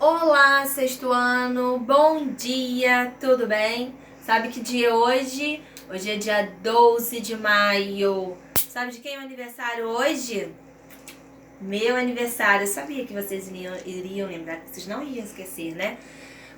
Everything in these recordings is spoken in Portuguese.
Olá, sexto ano, bom dia, tudo bem? Sabe que dia é hoje? Hoje é dia 12 de maio. Sabe de quem é o aniversário hoje? Meu aniversário. Eu sabia que vocês iriam lembrar, que vocês não iam esquecer, né?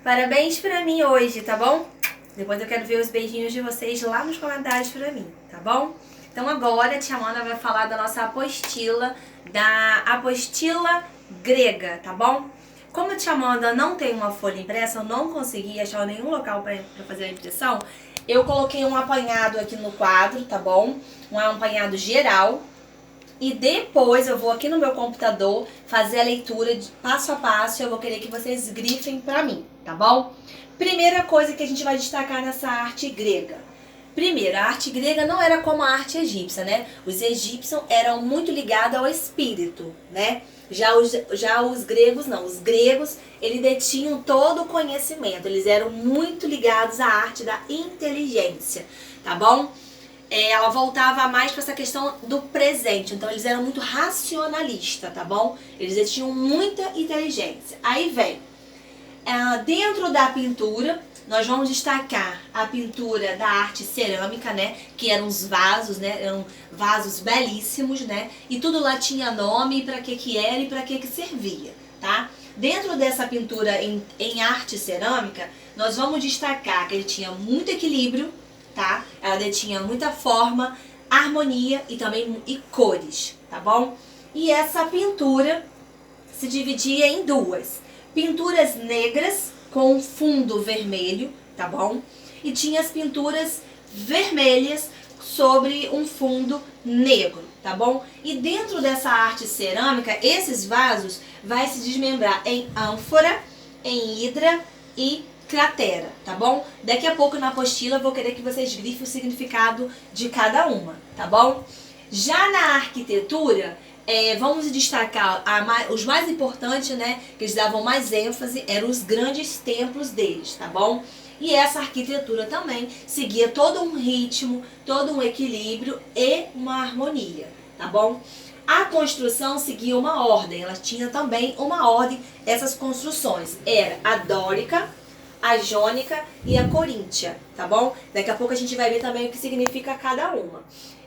Parabéns pra mim hoje, tá bom? Depois eu quero ver os beijinhos de vocês lá nos comentários pra mim, tá bom? Então agora a tia Amanda vai falar da nossa apostila, da apostila grega, tá bom? Como a tia Amanda não tem uma folha impressa, eu não consegui achar nenhum local pra fazer a impressão, eu coloquei um apanhado aqui no quadro, tá bom? Um apanhado geral. E depois eu vou aqui no meu computador fazer a leitura de passo a passo e eu vou querer que vocês grifem pra mim, tá bom? Primeira coisa que a gente vai destacar nessa arte grega. Primeiro, a arte grega não era como a arte egípcia, né? Os egípcios eram muito ligados ao espírito, né? Já os gregos não. Os gregos, eles detinham todo o conhecimento. Eles eram muito ligados à arte da inteligência, tá bom? Ela voltava mais para essa questão do presente. Então eles eram muito racionalistas, tá bom? Eles tinham muita inteligência. Aí vem, dentro da pintura, nós vamos destacar a pintura da arte cerâmica, né? Que eram os vasos, né? Eram vasos belíssimos, né? E tudo lá tinha nome, para que era e para que servia, tá? Dentro dessa pintura em arte cerâmica, nós vamos destacar que ele tinha muito equilíbrio, tá? Ela detinha muita forma, harmonia e também cores, tá bom? E essa pintura se dividia em duas. Pinturas negras com fundo vermelho, tá bom? E tinha as pinturas vermelhas sobre um fundo negro, tá bom? E dentro dessa arte cerâmica, esses vasos vai se desmembrar em ânfora, em hidra e cratera, tá bom? Daqui a pouco na apostila eu vou querer que vocês grifem o significado de cada uma, tá bom? Já na arquitetura, vamos destacar os mais importantes, né? Que eles davam mais ênfase, eram os grandes templos deles, tá bom? E essa arquitetura também seguia todo um ritmo, todo um equilíbrio e uma harmonia, tá bom? A construção seguia uma ordem, ela tinha também uma ordem, essas construções. Era a dórica, a jônica e a coríntia, tá bom? Daqui a pouco a gente vai ver também o que significa cada uma.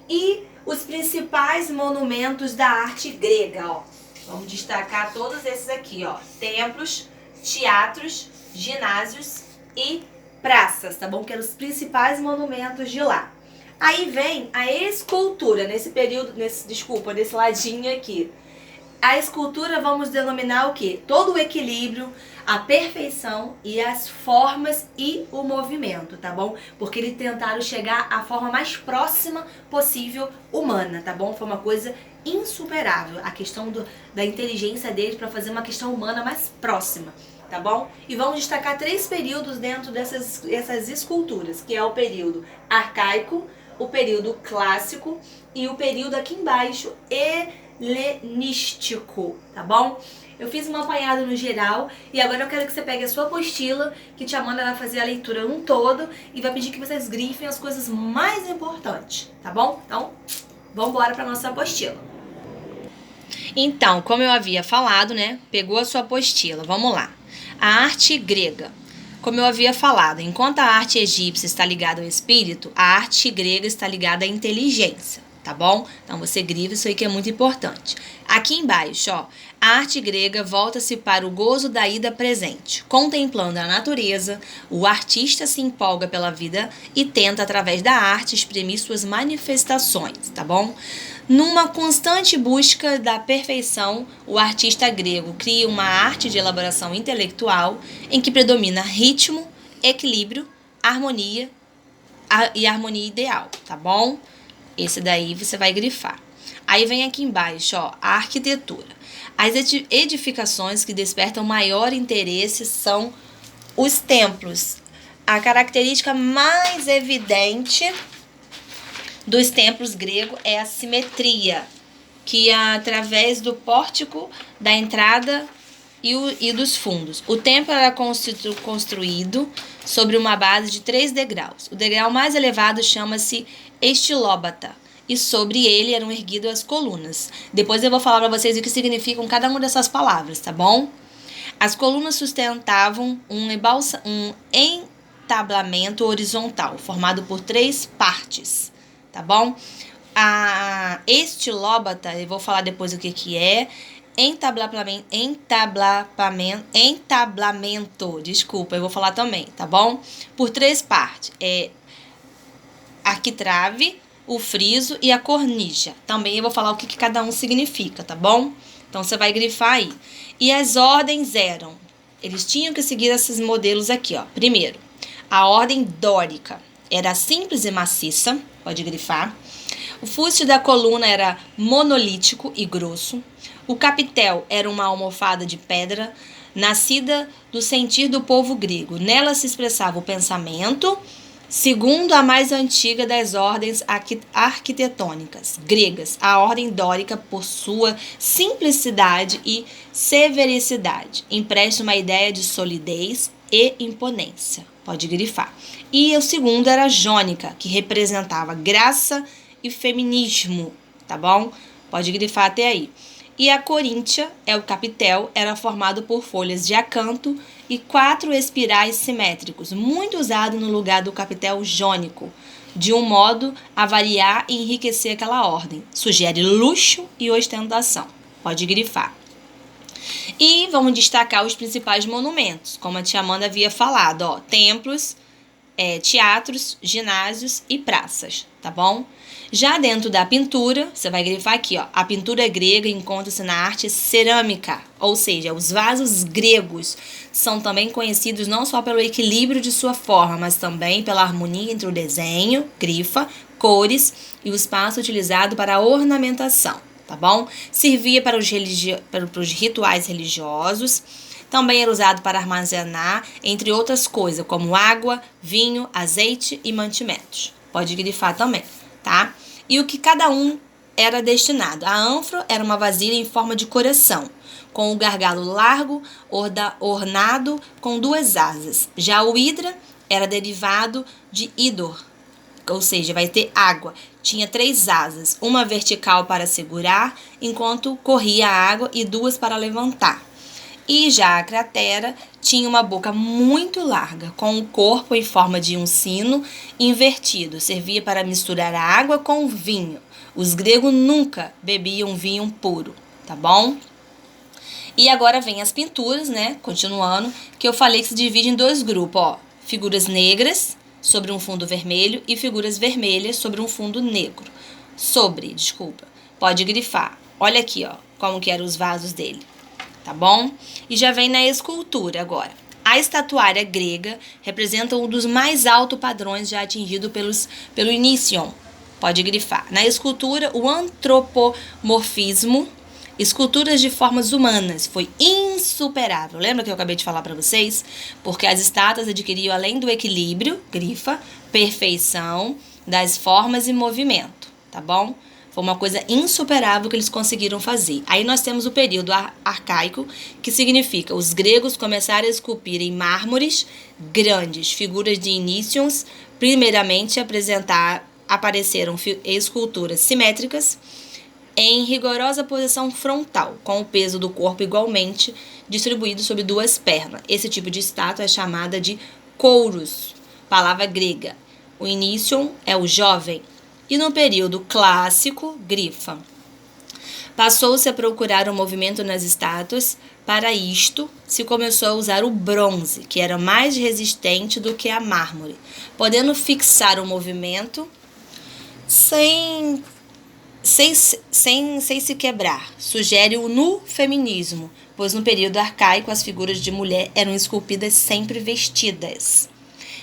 E os principais monumentos da arte grega, ó. Vamos destacar todos esses aqui, ó. Templos, teatros, ginásios e praças, tá bom? Que eram os principais monumentos de lá. Aí vem a escultura, nesse ladinho aqui. A escultura vamos denominar o quê? Todo o equilíbrio, a perfeição e as formas e o movimento, tá bom? Porque eles tentaram chegar à forma mais próxima possível humana, tá bom? Foi uma coisa insuperável, a questão da inteligência deles para fazer uma questão humana mais próxima, tá bom? E vamos destacar 3 períodos dentro dessas esculturas, que é o período arcaico, o período clássico e o período aqui embaixo, helenístico, tá bom? Eu fiz uma apanhada no geral e agora eu quero que você pegue a sua apostila, que tia Amanda vai fazer a leitura um todo e vai pedir que vocês grifem as coisas mais importantes, tá bom? Então, vamos embora para nossa apostila. Então, como eu havia falado, né? Pegou a sua apostila, vamos lá. A arte grega. Como eu havia falado, enquanto a arte egípcia está ligada ao espírito, a arte grega está ligada à inteligência, tá bom? Então você grifa isso aí que é muito importante. Aqui embaixo, ó, a arte grega volta-se para o gozo da ida presente. Contemplando a natureza, o artista se empolga pela vida e tenta, através da arte, exprimir suas manifestações, tá bom? Numa constante busca da perfeição, o artista grego cria uma arte de elaboração intelectual em que predomina ritmo, equilíbrio, harmonia e harmonia ideal, tá bom? Esse daí você vai grifar. Aí vem aqui embaixo, ó, a arquitetura. As edificações que despertam maior interesse são os templos. A característica mais evidente dos templos gregos é a simetria, que é através do pórtico, da entrada e dos fundos. O templo era construído sobre uma base de 3 degraus. O degrau mais elevado chama-se estilóbata, e sobre ele eram erguidas as colunas. Depois eu vou falar para vocês o que significam cada uma dessas palavras, tá bom? As colunas sustentavam um entablamento horizontal, formado por 3 partes, tá bom? A estilóbata, eu vou falar depois o que é. Entablamento, desculpa, eu vou falar também, tá bom? Por 3 partes, arquitrave, o friso e a cornija. Também eu vou falar o que cada um significa, tá bom? Então, você vai grifar aí. E as ordens eles tinham que seguir esses modelos aqui, ó. Primeiro, a ordem dórica era simples e maciça, pode grifar. O fuste da coluna era monolítico e grosso. O capitel era uma almofada de pedra, nascida do sentir do povo grego. Nela se expressava o pensamento, segundo a mais antiga das ordens arquitetônicas gregas, a ordem dórica, por sua simplicidade e severicidade, empresta uma ideia de solidez e imponência. Pode grifar. E o segundo era a jônica, que representava graça e feminismo, tá bom? Pode grifar até aí. E a coríntia, o capitel, era formado por folhas de acanto e 4 espirais simétricos, muito usado no lugar do capitel jônico, de um modo a variar e enriquecer aquela ordem. Sugere luxo e ostentação. Pode grifar. E vamos destacar os principais monumentos, como a tia Amanda havia falado, ó, templos, teatros, ginásios e praças, tá bom? Já dentro da pintura, você vai grifar aqui, ó, a pintura grega encontra-se na arte cerâmica, ou seja, os vasos gregos são também conhecidos não só pelo equilíbrio de sua forma, mas também pela harmonia entre o desenho, grifa, cores e o espaço utilizado para a ornamentação, tá bom? Servia para os rituais religiosos. Também era usado para armazenar, entre outras coisas, como água, vinho, azeite e mantimentos. Pode grifar também, tá? E o que cada um era destinado. A ânfora era uma vasilha em forma de coração, com o gargalo largo, ornado com 2 asas. Já o hidra era derivado de hidor, ou seja, vai ter água. Tinha 3 asas, uma vertical para segurar, enquanto corria a água, e 2 para levantar. E já a cratera tinha uma boca muito larga, com o corpo em forma de um sino invertido. Servia para misturar a água com vinho. Os gregos nunca bebiam vinho puro, tá bom? E agora vem as pinturas, né? Continuando, que eu falei que se divide em 2 grupos, ó. Figuras negras sobre um fundo vermelho e figuras vermelhas sobre um fundo negro. Pode grifar. Olha aqui, ó, como que eram os vasos dele. Tá bom? E já vem na escultura agora. A estatuária grega representa um dos mais altos padrões já atingido pelo Inicion. Pode grifar. Na escultura, o antropomorfismo, esculturas de formas humanas, foi insuperável. Lembra que eu acabei de falar para vocês? Porque as estátuas adquiriam, além do equilíbrio, grifa, perfeição das formas e movimento, tá bom? Foi uma coisa insuperável que eles conseguiram fazer. Aí nós temos o período arcaico, que significa os gregos começaram a esculpir em mármores grandes figuras de Inicions. Primeiramente apareceram esculturas simétricas em rigorosa posição frontal, com o peso do corpo igualmente distribuído sobre 2 pernas. Esse tipo de estátua é chamada de kouros, palavra grega. O Inicion é o jovem. E no período clássico, grifa. Passou-se a procurar o movimento nas estátuas. Para isto, se começou a usar o bronze, que era mais resistente do que a mármore, podendo fixar o movimento sem se quebrar. Sugere o nu feminismo, pois no período arcaico as figuras de mulher eram esculpidas sempre vestidas.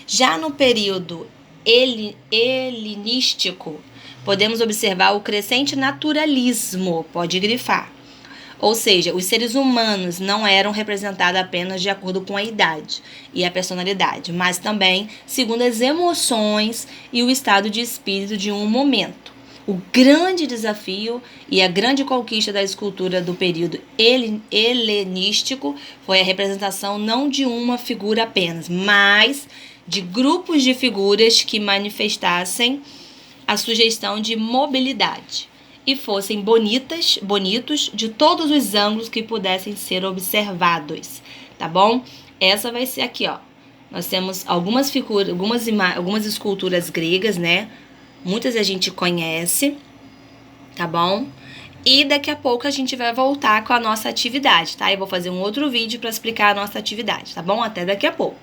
Já no período helenístico, podemos observar o crescente naturalismo, pode grifar. Ou seja, os seres humanos não eram representados apenas de acordo com a idade e a personalidade, mas também segundo as emoções e o estado de espírito de um momento. O grande desafio e a grande conquista da escultura do período helenístico foi a representação não de uma figura apenas, mas de grupos de figuras que manifestassem a sugestão de mobilidade e fossem bonitos de todos os ângulos que pudessem ser observados. tá bom? Essa vai ser aqui, ó. Nós temos algumas figuras, algumas esculturas gregas, né? Muitas a gente conhece, tá bom? E daqui a pouco a gente vai voltar com a nossa atividade, tá? Eu vou fazer um outro vídeo para explicar a nossa atividade, tá bom? Até daqui a pouco.